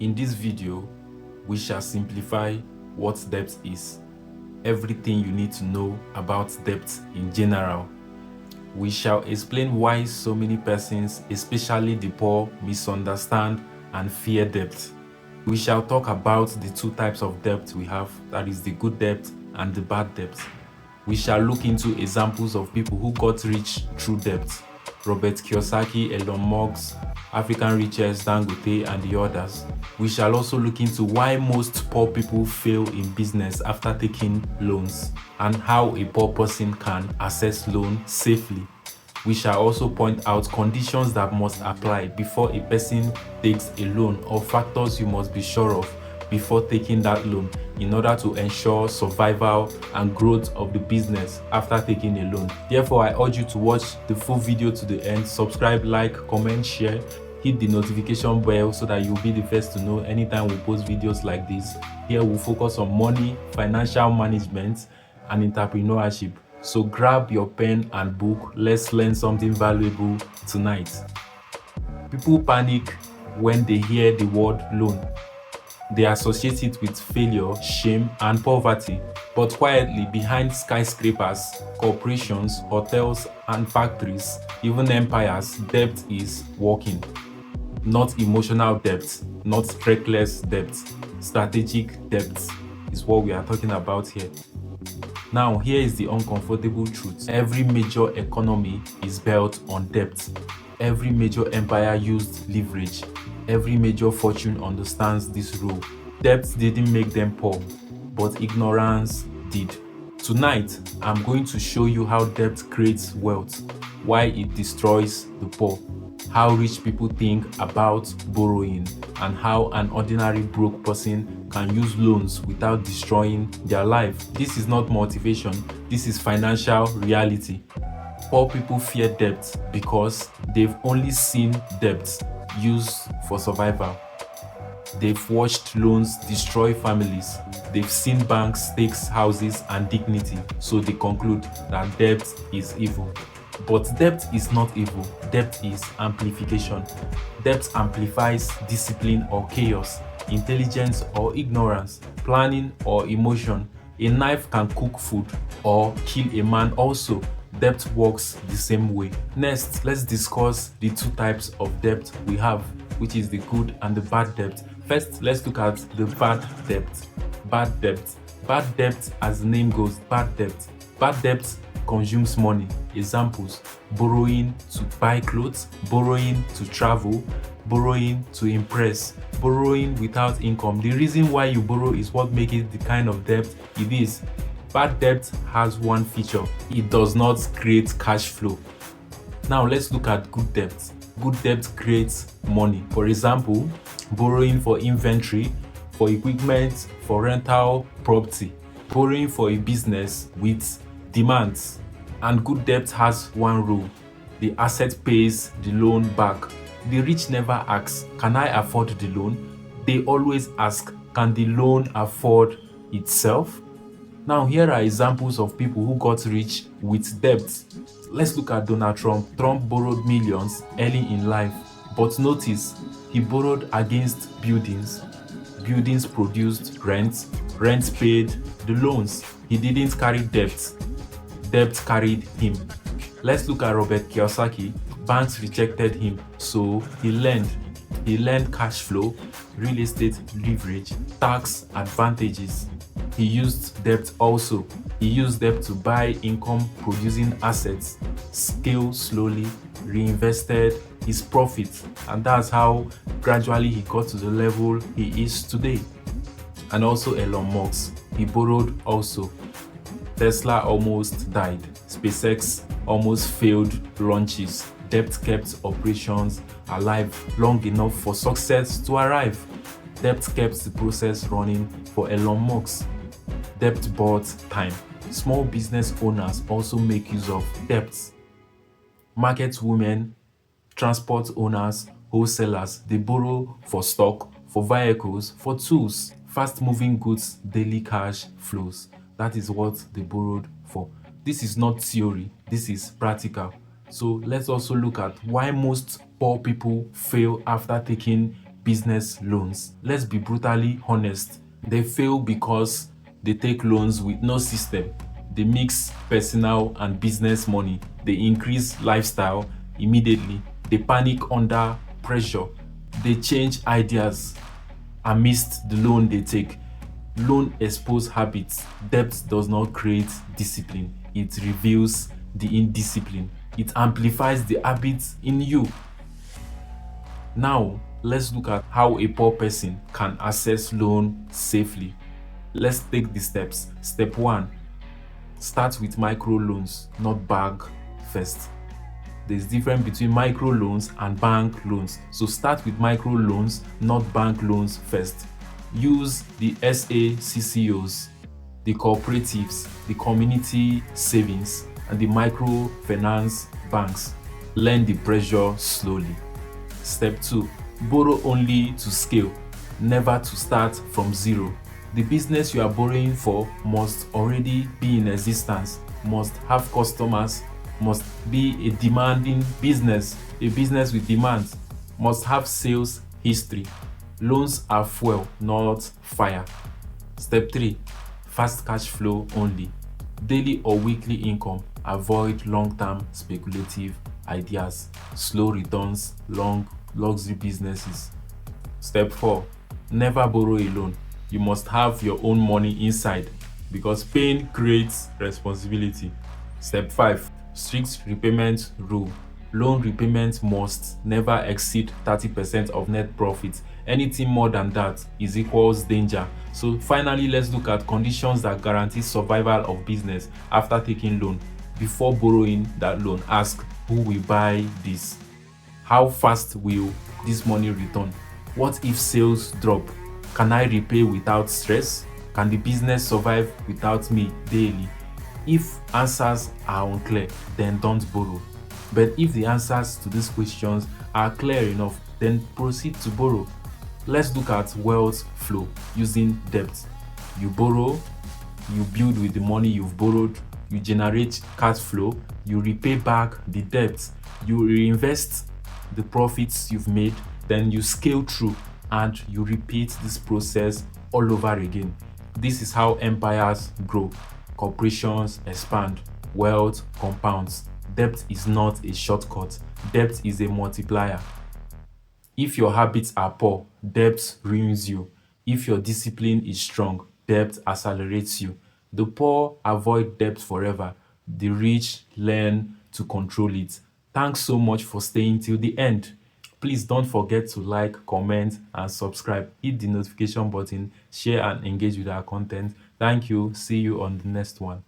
In this video, we shall simplify what debt is, everything you need to know about debt in general. We shall explain why so many persons, especially the poor, misunderstand and fear debt. We shall talk about the two types of debt we have, that is the good debt and the bad debt. We shall look into examples of people who got rich through debt. Robert Kiyosaki, Elon Musk, African richest Dangote and the others. We shall also look into why most poor people fail in business after taking loans and how a poor person can access loan safely. We shall also point out conditions that must apply before a person takes a loan or factors you must be sure of before taking that loan in order to ensure survival and growth of the business after taking a loan. Therefore, I urge you to watch the full video to the end. Subscribe, like, comment, share, hit the notification bell so that you'll be the first to know anytime we post videos like this. Here we'll focus on money, financial management, and entrepreneurship. So grab your pen and book. Let's learn something valuable tonight. People panic when they hear the word loan. They associate it with failure, shame, and poverty. But quietly behind skyscrapers, corporations, hotels, and factories, even empires, debt is working. Not emotional debt, not reckless debt. Strategic debt is what we are talking about here. Now, here is the uncomfortable truth. Every major economy is built on debt. Every major empire used leverage. Every major fortune understands this rule. Debt didn't make them poor, but ignorance did. Tonight, I'm going to show you how debt creates wealth, why it destroys the poor, how rich people think about borrowing, and how an ordinary broke person can use loans without destroying their life. This is not motivation, this is financial reality. Poor people fear debt because they've only seen debt used for survival. They've watched loans destroy families. They've seen banks take houses and dignity, so they conclude that debt is evil. But debt is not evil. Debt is amplification. Debt amplifies discipline or chaos, intelligence or ignorance, planning or emotion. A knife can cook food or kill a man also. Debt works the same way. Next, let's discuss the two types of debt we have, which is the good and the bad debt. First, let's look at the bad debt. Bad debt. Bad debt, as the name goes, bad debt. Bad debt consumes money. Examples: borrowing to buy clothes, borrowing to travel, borrowing to impress, borrowing without income. The reason why you borrow is what makes it the kind of debt it is. Bad debt has one feature: it does not create cash flow. Now let's look at good debt. Good debt creates money. For example, borrowing for inventory, for equipment, for rental property, borrowing for a business with demands. And good debt has one rule: the asset pays the loan back. The rich never ask, can I afford the loan? They always ask, can the loan afford itself? Now, here are examples of people who got rich with debt. Let's look at Donald Trump. Trump borrowed millions early in life, but notice he borrowed against buildings. Buildings produced rent, rent paid the loans. He didn't carry debt, debt carried him. Let's look at Robert Kiyosaki. Banks rejected him, so he learned cash flow, real estate leverage, tax advantages. He used debt also. He used debt to buy income producing assets, scale slowly, reinvested his profits, and that's how gradually he got to the level he is today. And also Elon Musk, he borrowed also. Tesla almost died. SpaceX almost failed launches. Debt kept operations alive long enough for success to arrive. Debt kept the process running for Elon Musk. Debt bought time. Small business owners also make use of debts. Market women, transport owners, wholesalers, they borrow for stock, for vehicles, for tools. Fast-moving goods, daily cash flows. That is what they borrowed for. This is not theory, this is practical. So let's also look at why most poor people fail after taking business loans. Let's be brutally honest. They fail because they take loans with no system. They mix personal and business money. They increase lifestyle immediately. They panic under pressure. They change ideas amidst the loan they take. Loan expose habits. Debt does not create discipline, it reveals the indiscipline. It amplifies the habits in you. Now, let's look at how a poor person can access loan safely. Let's take the steps. Step 1, start with micro loans, not bank first. There's difference between micro loans and bank loans. So start with micro loans, not bank loans first. Use the SACCOs, the cooperatives, the community savings, and the microfinance banks. Learn the pressure slowly. Step 2, borrow only to scale, never to start from zero. The business you are borrowing for must already be in existence, must have customers, must be a demanding business, a business with demands, must have sales history. Loans are fuel, not fire. Step 3, fast cash flow only. Daily or weekly income. Avoid long-term speculative ideas. Slow returns, long luxury businesses. Step 4, never borrow alone. You must have your own money inside because pain creates responsibility. Step 5, strict repayment rule. Loan repayment must never exceed 30% of net profit. Anything more than that is equals danger. So finally, let's look at conditions that guarantee survival of business after taking loan. Before borrowing that loan, ask, who will buy this? How fast will this money return? What if sales drop? Can I repay without stress? Can the business survive without me daily? If answers are unclear, then don't borrow. But if the answers to these questions are clear enough, then proceed to borrow. Let's look at wealth flow using debt. You borrow, you build with the money you've borrowed, you generate cash flow, you repay back the debt, you reinvest the profits you've made, then you scale through and you repeat this process all over again. This is how empires grow, corporations expand, wealth compounds. Debt is not a shortcut, debt is a multiplier. If your habits are poor, debt ruins you. If your discipline is strong, debt accelerates you. The poor avoid debt forever. The rich learn to control it. Thanks so much for staying till the end. Please don't forget to like, comment, and subscribe. Hit the notification button, share, and engage with our content. Thank you. See you on the next one.